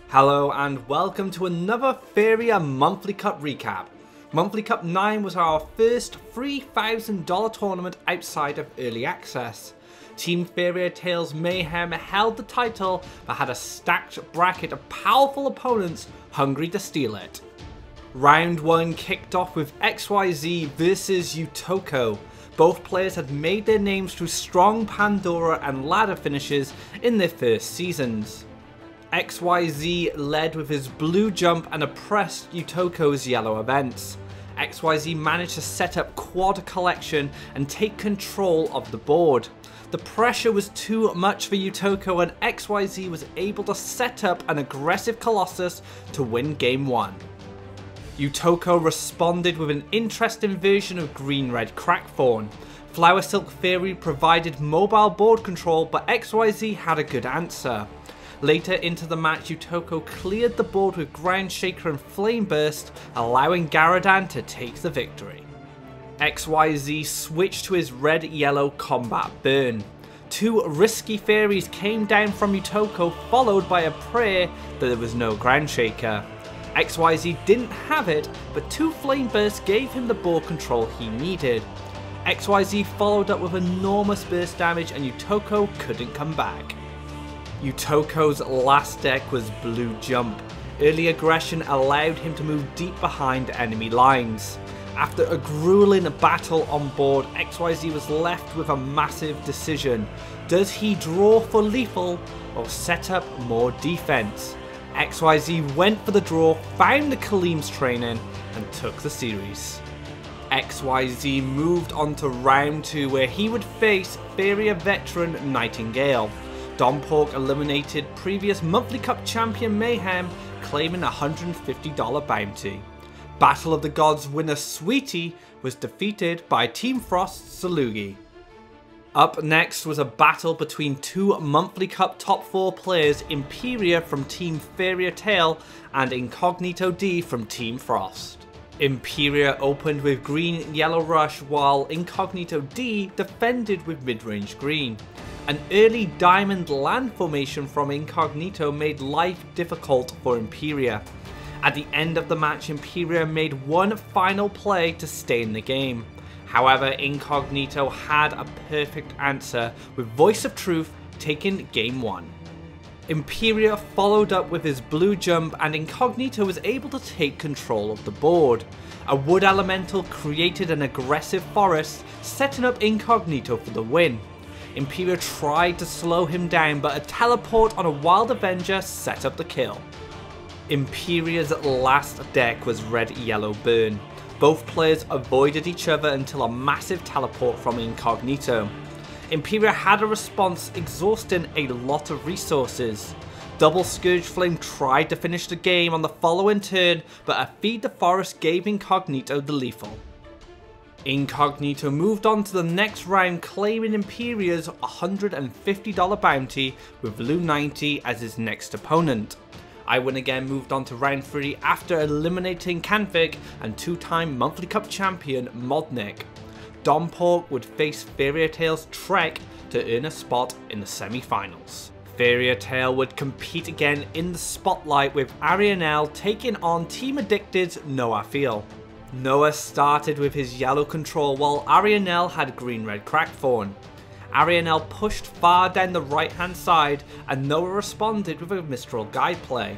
Hello and welcome to another Faeria Monthly Cup recap. Monthly Cup 9 was our first $3,000 tournament outside of Early Access. Team Fairy Tales Mayhem held the title but had a stacked bracket of powerful opponents hungry to steal it. Round 1 kicked off with XYZ versus Utoko. Both players had made their names through strong Pandora and ladder finishes in their first seasons. XYZ led with his blue jump and oppressed Utoko's yellow events. XYZ managed to set up quad collection and take control of the board. The pressure was too much for Utoko and XYZ was able to set up an aggressive Colossus to win game 1. Utoko responded with an interesting version of green-red Crackthorn. Flower Silk Fairy provided mobile board control, but XYZ had a good answer. Later into the match, Utoko cleared the board with Ground Shaker and Flame Burst, allowing Garadan to take the victory. XYZ switched to his red-yellow Combat Burn. Two risky fairies came down from Utoko, followed by a prayer that there was no Ground Shaker. XYZ didn't have it, but two Flame Bursts gave him the board control he needed. XYZ followed up with enormous burst damage and Utoko couldn't come back. Utoko's last deck was Blue Jump. Early aggression allowed him to move deep behind enemy lines. After a grueling battle on board, XYZ was left with a massive decision. Does he draw for lethal or set up more defense? XYZ went for the draw, found the Kaleem's training and took the series. XYZ moved on to round 2 where he would face Faeria veteran Nightingale. Dompork eliminated previous Monthly Cup champion Mayhem, claiming a $150 bounty. Battle of the Gods winner Sweetie was defeated by Team Frost's Salugi. Up next was a battle between two Monthly Cup top 4 players, Imperia from Team Fairy Tale and Incognito D from Team Frost. Imperia opened with green-yellow rush while Incognito D defended with mid-range green. An early diamond land formation from Incognito made life difficult for Imperia. At the end of the match, Imperia made one final play to stay in the game. However, Incognito had a perfect answer with Voice of Truth taking game 1. Imperia followed up with his blue jump and Incognito was able to take control of the board. A wood elemental created an aggressive forest, setting up Incognito for the win. Imperia tried to slow him down, but a teleport on a Wild Avenger set up the kill. Imperia's last deck was red-yellow burn. Both players avoided each other until a massive teleport from Incognito. Imperia had a response, exhausting a lot of resources. Double Scourge Flame tried to finish the game on the following turn, but a Feed the Forest gave Incognito the lethal. Incognito moved on to the next round, claiming Imperia's $150 bounty with Blue 90 as his next opponent. I Win Again moved on to round 3 after eliminating Canfig and two-time Monthly Cup champion Modnik. Dompork would face Fairy Tale's Trek to earn a spot in the semi-finals. Fairy Tale would compete again in the spotlight with Arianel taking on Team Addicted's Noah Feel. Noah started with his yellow control while Arianel had green-red Crackthorn. Arianel pushed far down the right hand side and Noah responded with a Mistral Guide play.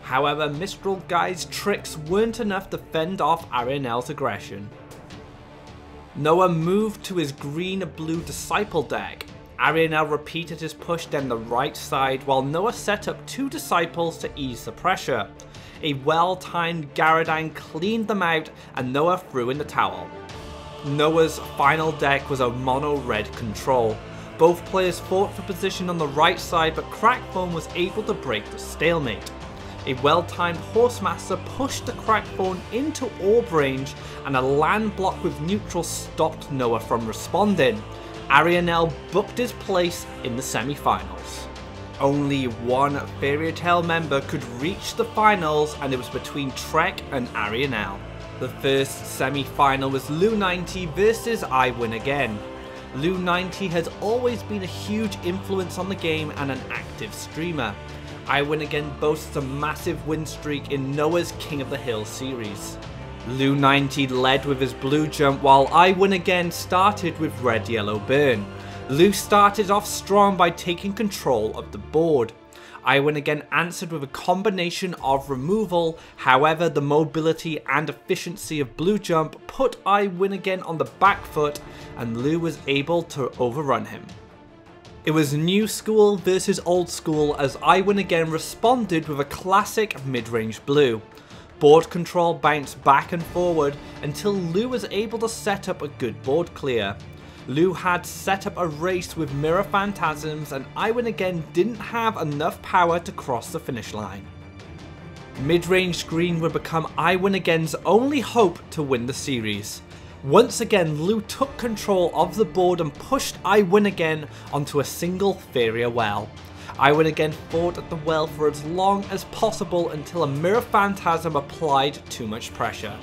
However, Mistral Guide's tricks weren't enough to fend off Arianel's aggression. Noah moved to his green-blue Disciple deck. Arianel repeated his push down the right side while Noah set up two Disciples to ease the pressure. A well-timed Garadan cleaned them out and Noah threw in the towel. Noah's final deck was a mono-red control. Both players fought for position on the right side, but Crackthorn was able to break the stalemate. A well-timed Horsemaster pushed the Crackthorn into orb range and a land block with neutral stopped Noah from responding. Arianel booked his place in the semi-finals. Only one Fairy Tale member could reach the finals and it was between Trek and Arianel. The first semi-final was Lou 90 versus I Win Again. Lou 90 has always been a huge influence on the game and an active streamer. I Win Again boasts a massive win streak in Noah's King of the Hill series. Lu90 led with his blue jump while I Win Again started with red yellow burn. Lu started off strong by taking control of the board. I Win Again answered with a combination of removal, however the mobility and efficiency of blue jump put I Win Again on the back foot and Lu was able to overrun him. It was new school versus old school as I Win Again responded with a classic mid-range blue. Board control bounced back and forward until Lu was able to set up a good board clear. Lu had set up a race with mirror phantasms and I Win Again didn't have enough power to cross the finish line. Mid-range green would become I Win Again's only hope to win the series. Once again, Lu took control of the board and pushed I Win Again onto a single Faeria well. I Win Again fought at the well for as long as possible until a mirror phantasm applied too much pressure.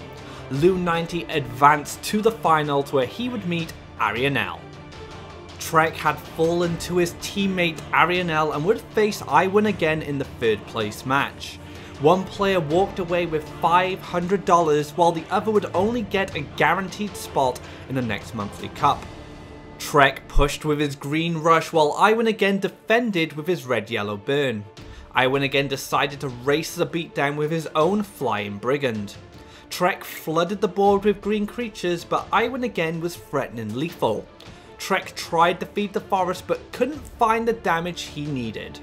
Lu90 advanced to the finals where he would meet Arianel. Trek had fallen to his teammate Arianel and would face I Win Again in the third place match. One player walked away with $500 while the other would only get a guaranteed spot in the next monthly cup. Trek pushed with his green rush while I Win Again defended with his red-yellow burn. I Win Again decided to race the beatdown with his own flying brigand. Trek flooded the board with green creatures, but I Win Again was threatening lethal. Trek tried to feed the forest but couldn't find the damage he needed.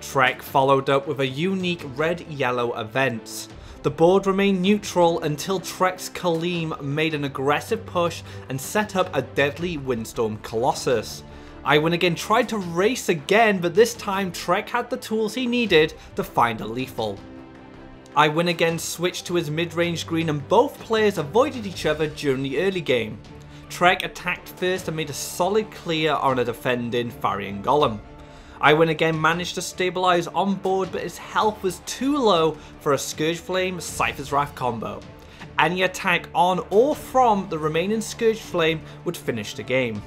Trek followed up with a unique red-yellow events. The board remained neutral until Trek's Kaleem made an aggressive push and set up a deadly Windstorm Colossus. I Win Again tried to race again, but this time Trek had the tools he needed to find a lethal. I Win Again switched to his mid-range green and both players avoided each other during the early game. Trek attacked first and made a solid clear on a defending Faeria Golem. I Win Again managed to stabilize on board, but his health was too low for a Scourge Flame Cypher's Wrath combo. Any attack on or from the remaining Scourge Flame would finish the game.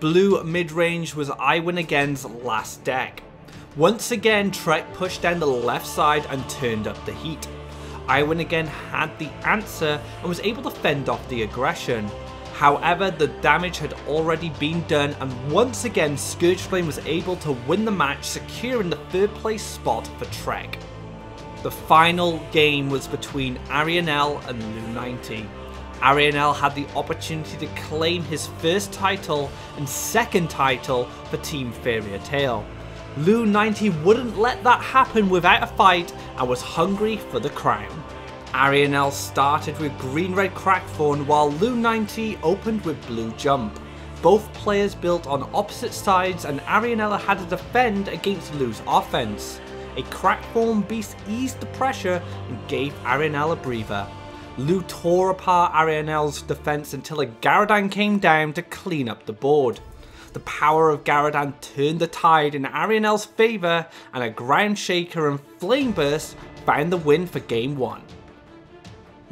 Blue mid-range was I Win Again's last deck. Once again, Trek pushed down the left side and turned up the heat. I Win Again had the answer and was able to fend off the aggression. However, the damage had already been done and once again Scourge Flame was able to win the match, securing the third place spot for Trek. The final game was between Arianel and Lu90. Arianel had the opportunity to claim his first title and second title for Team Fairy Tail. Lu90 wouldn't let that happen without a fight and was hungry for the crown. Arianel started with green-red Crackthorn while Lu90 opened with blue jump. Both players built on opposite sides and Arianel had to defend against Lu's offense. A Crackthorn beast eased the pressure and gave Arianel a breather. Lu tore apart Arianel's defense until a Garadan came down to clean up the board. The power of Garadan turned the tide in Arianel's favour and a Ground Shaker and Flame Burst found the win for Game 1.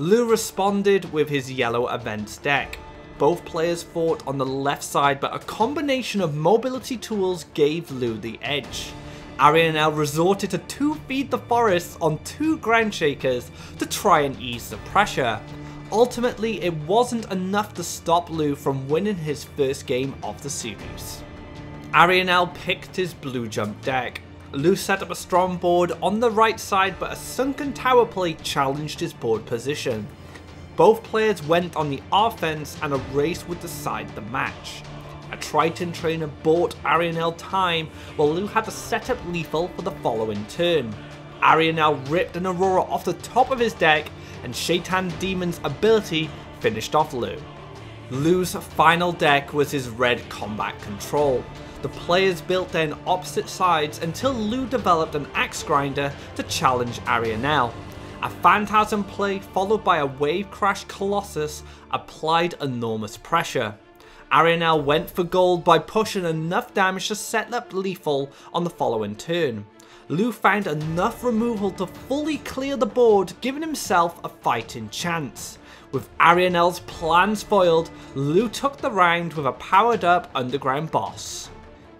Lu responded with his yellow events deck. Both players fought on the left side, but a combination of mobility tools gave Lu the edge. Arianel resorted to 2 Feed the Forests on 2 Ground Shakers to try and ease the pressure. Ultimately, it wasn't enough to stop Lu from winning his first game of the series. Arianel picked his blue jump deck. Lu set up a strong board on the right side, but a sunken tower play challenged his board position. Both players went on the offense and a race would decide the match. A Triton trainer bought Arianel time while Lu had to set up lethal for the following turn. Arianel ripped an Aurora off the top of his deck and Shaitan Demon's ability finished off Lu. Lu's final deck was his red combat control. The players built down opposite sides until Lu developed an Axe Grinder to challenge Arianel. A Phantasm play followed by a Wave Crash Colossus applied enormous pressure. Arianel went for gold by pushing enough damage to set up lethal on the following turn. Lu found enough removal to fully clear the board, giving himself a fighting chance. With Arianel's plans foiled, Lu took the round with a powered up underground boss.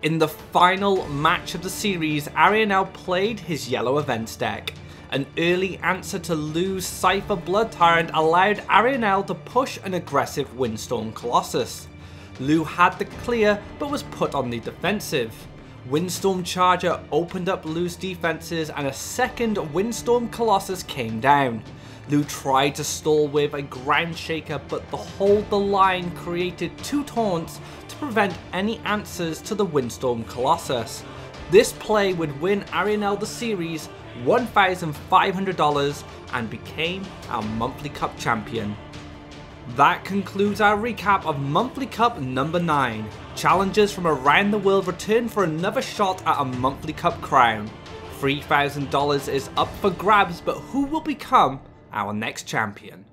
In the final match of the series, Arianel played his yellow events deck. An early answer to Lou's Cypher Blood Tyrant allowed Arianel to push an aggressive Windstorm Colossus. Lou had the clear but was put on the defensive. Windstorm Charger opened up Lou's defenses and a second Windstorm Colossus came down. Lou tried to stall with a Ground Shaker, but the Hold the Line created 2 taunts to prevent any answers to the Windstorm Colossus. This play would win Arianel the series $1,500 and became our Monthly Cup champion. That concludes our recap of Monthly Cup number 9. Challengers from around the world return for another shot at a Monthly Cup crown. $3,000 is up for grabs, but who will become our next champion?